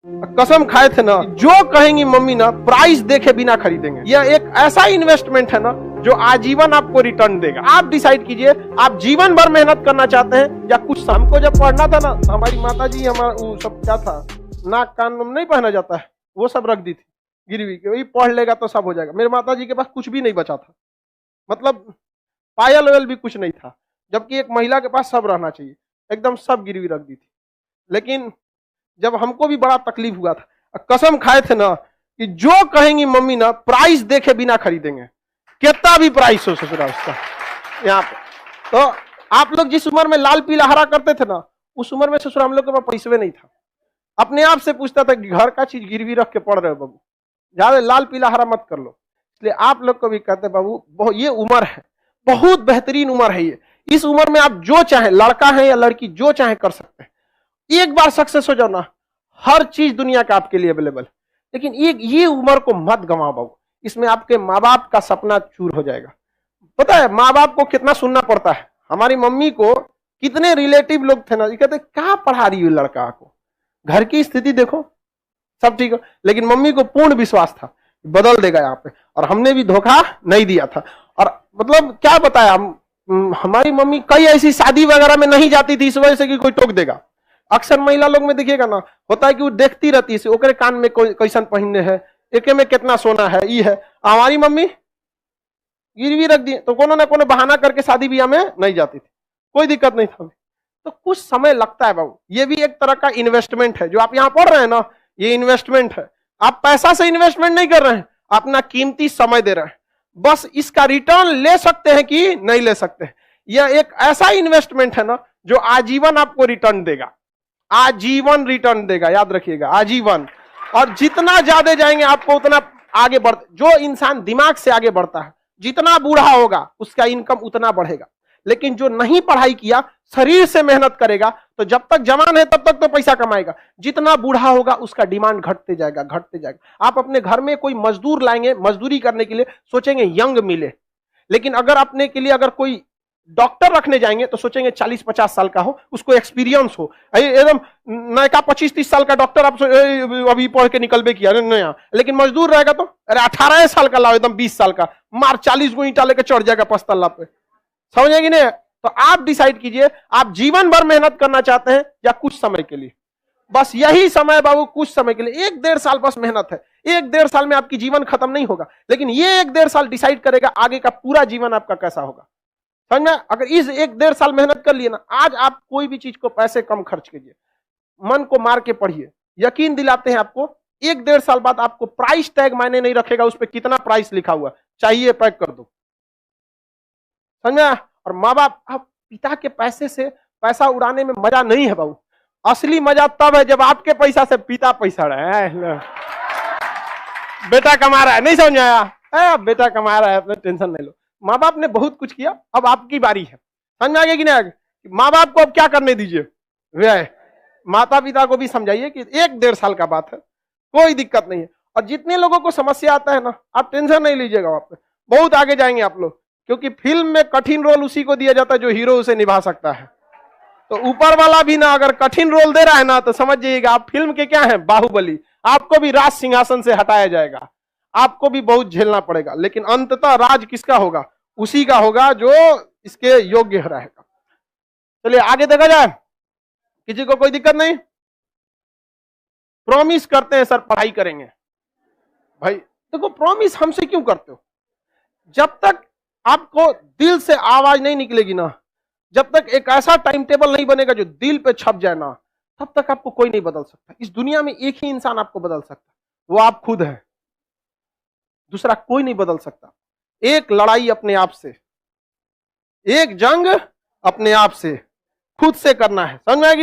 कसम खाए थे ना, जो कहेंगी मम्मी ना प्राइस देखे बिना खरीदेंगे। यह एक ऐसा इन्वेस्टमेंट है ना जो आजीवन आपको रिटर्न देगा। आप डिसाइड कीजिए, आप जीवन भर मेहनत करना चाहते हैं या कुछ। हमको जब पढ़ना था ना, हमारी माता जी हमारा वो सब क्या था, नाक कान में नहीं पहना जाता है, वो सब रख दी थी गिरवी के, वही पढ़ लेगा तो सब हो जाएगा। मेरे माता जी के पास कुछ भी नहीं बचा था, मतलब पायल वायल भी कुछ नहीं था, जबकि एक महिला के पास सब रहना चाहिए, एकदम सब गिरवी रख दी थी। लेकिन जब हमको भी बड़ा तकलीफ हुआ था, कसम खाए थे ना कि जो कहेंगी मम्मी ना प्राइस देखे बिना खरीदेंगे, कितना भी प्राइस हो ससुरा उसका। यहाँ पे तो आप लोग जिस उम्र में लाल पीला हरा करते थे ना, उस उम्र में ससुरा हम लोग के पास पैसे नहीं था। अपने आप से पूछता था कि घर का चीज गिरवी रख के पढ़ रहे हो बाबू, ज्यादा लाल पीला हरा मत कर लो। इसलिए आप लोग को भी कहते बाबू, ये उम्र है, बहुत बेहतरीन उम्र है ये। इस उम्र में आप जो चाहे, लड़का है या लड़की, जो चाहे कर सकते हैं। एक बार सक्सेस हो जाओ ना, हर चीज दुनिया का आपके लिए अवेलेबल। लेकिन ये उम्र को मत गंवाओ बाबू, इसमें आपके माँ बाप का सपना चूर हो जाएगा। पता है माँ बाप को कितना सुनना पड़ता है। हमारी मम्मी को कितने रिलेटिव लोग थे ना, ये कहते क्या पढ़ा रही है लड़का को, घर की स्थिति देखो, सब ठीक है। लेकिन मम्मी को पूर्ण विश्वास था बदल देगा यहाँ पे, और हमने भी धोखा नहीं दिया था। और मतलब क्या बताया, हमारी मम्मी कई ऐसी शादी वगैरह में नहीं जाती थी इस वजह से कि कोई टोक देगा। अक्सर महिला लोग में देखिएगा ना, होता है कि वो देखती रहती है ओकरे कान में कैसन पहनने है, एके में कितना सोना है, ये है। हमारी मम्मी गिरवी रख दी तो कोनो ना कोनो बहाना करके शादी ब्याह में नहीं जाती थी, कोई दिक्कत नहीं था। तो कुछ समय लगता है बाबू, ये भी एक तरह का इन्वेस्टमेंट है। जो आप यहाँ पढ़ रहे हैं ना, ये इन्वेस्टमेंट है। आप पैसा से इन्वेस्टमेंट नहीं कर रहे हैं, अपना कीमती समय दे रहे हैं। बस इसका रिटर्न ले सकते हैं कि नहीं ले सकते हैं। यह एक ऐसा इन्वेस्टमेंट है ना जो आजीवन आपको रिटर्न देगा, आजीवन रिटर्न देगा, याद रखिएगा, आजीवन। और जितना ज्यादा जाएंगे आपको उतना आगे बढ़। जो इंसान दिमाग से आगे बढ़ता है, जितना बूढ़ा होगा उसका इनकम उतना बढ़ेगा। लेकिन जो नहीं पढ़ाई किया, शरीर से मेहनत करेगा, तो जब तक जवान है तब तक तो पैसा कमाएगा। जितना बूढ़ा होगा उसका डिमांड घटते जाएगा, घटते जाएगा। आप अपने घर में कोई मजदूर लाएंगे, मजदूरी करने के लिए सोचेंगे यंग मिले। लेकिन अगर अपने के लिए अगर कोई डॉक्टर रखने जाएंगे तो सोचेंगे 40-50 साल का हो, उसको एक्सपीरियंस हो। एकदम नया 25-30 साल का डॉक्टर आप अभी पढ़ के निकलबे किया नया। लेकिन मजदूर रहेगा तो अरे 18 साल का लाओ, एकदम 20 साल का, मार 40 गो ईंटा लेके चढ़ जाएगा 5 तल्ला पे। समझेगी नहीं? तो आप डिसाइड कीजिए, आप जीवन भर मेहनत करना चाहते हैं या कुछ समय के लिए। बस यही समय बाबू, कुछ समय के लिए, 1-1.5 साल बस मेहनत है। 1-1.5 साल में आपकी जीवन खत्म नहीं होगा, लेकिन ये 1-1.5 साल डिसाइड करेगा आगे का पूरा जीवन आपका कैसा होगा। समझ में? अगर इस 1-1.5 साल मेहनत कर लिए ना, आज आप कोई भी चीज को पैसे कम खर्च कीजिए, मन को मार के पढ़िए, यकीन दिलाते हैं आपको 1-1.5 साल बाद आपको प्राइस टैग मायने नहीं रखेगा, उस पर कितना प्राइस लिखा हुआ चाहिए पैक कर दो। समझ में? और माँ बाप, आप पिता के पैसे से पैसा उड़ाने में मजा नहीं है बाबू। असली मजा तब है जब आपके पैसा से पिता पैसा रहा है, बेटा कमा रहा है। नहीं समझ आया? बेटा कमा रहा है, अपने टेंशन नहीं लो। माँ बाप ने बहुत कुछ किया, अब आपकी बारी है। समझ में आ गया कि नहीं? माँ बाप को अब क्या करने दीजिए, वे माता पिता को भी समझाइए कि 1-1.5 साल का बात है, कोई दिक्कत नहीं है। और जितने लोगों को समस्या आता है ना, आप टेंशन नहीं लीजिएगा, वहां पे बहुत आगे जाएंगे आप लोग। क्योंकि फिल्म में कठिन रोल उसी को दिया जाता है जो हीरो उसे निभा सकता है। तो ऊपर वाला भी ना अगर कठिन रोल दे रहा है ना, तो समझ जाइएगा आप फिल्म के क्या हैं, बाहुबली। आपको भी राज सिंहासन से हटाया जाएगा, आपको भी बहुत झेलना पड़ेगा, लेकिन अंततः राज किसका होगा? उसी का होगा जो इसके योग्य रहेगा। चलिए आगे देखा जाए, किसी को कोई दिक्कत नहीं? प्रॉमिस करते हैं सर पढ़ाई करेंगे, भाई देखो प्रॉमिस हमसे क्यों करते हो? जब तक आपको दिल से आवाज नहीं निकलेगी ना, जब तक एक ऐसा टाइम टेबल नहीं बनेगा जो दिल पे छप जाए ना, तब तक आपको कोई नहीं बदल सकता। इस दुनिया में एक ही इंसान आपको बदल सकता है, वो आप खुद हैं, दूसरा कोई नहीं बदल सकता। एक लड़ाई अपने आप से, एक जंग अपने आप से, खुद से करना है। समझ में आएगी?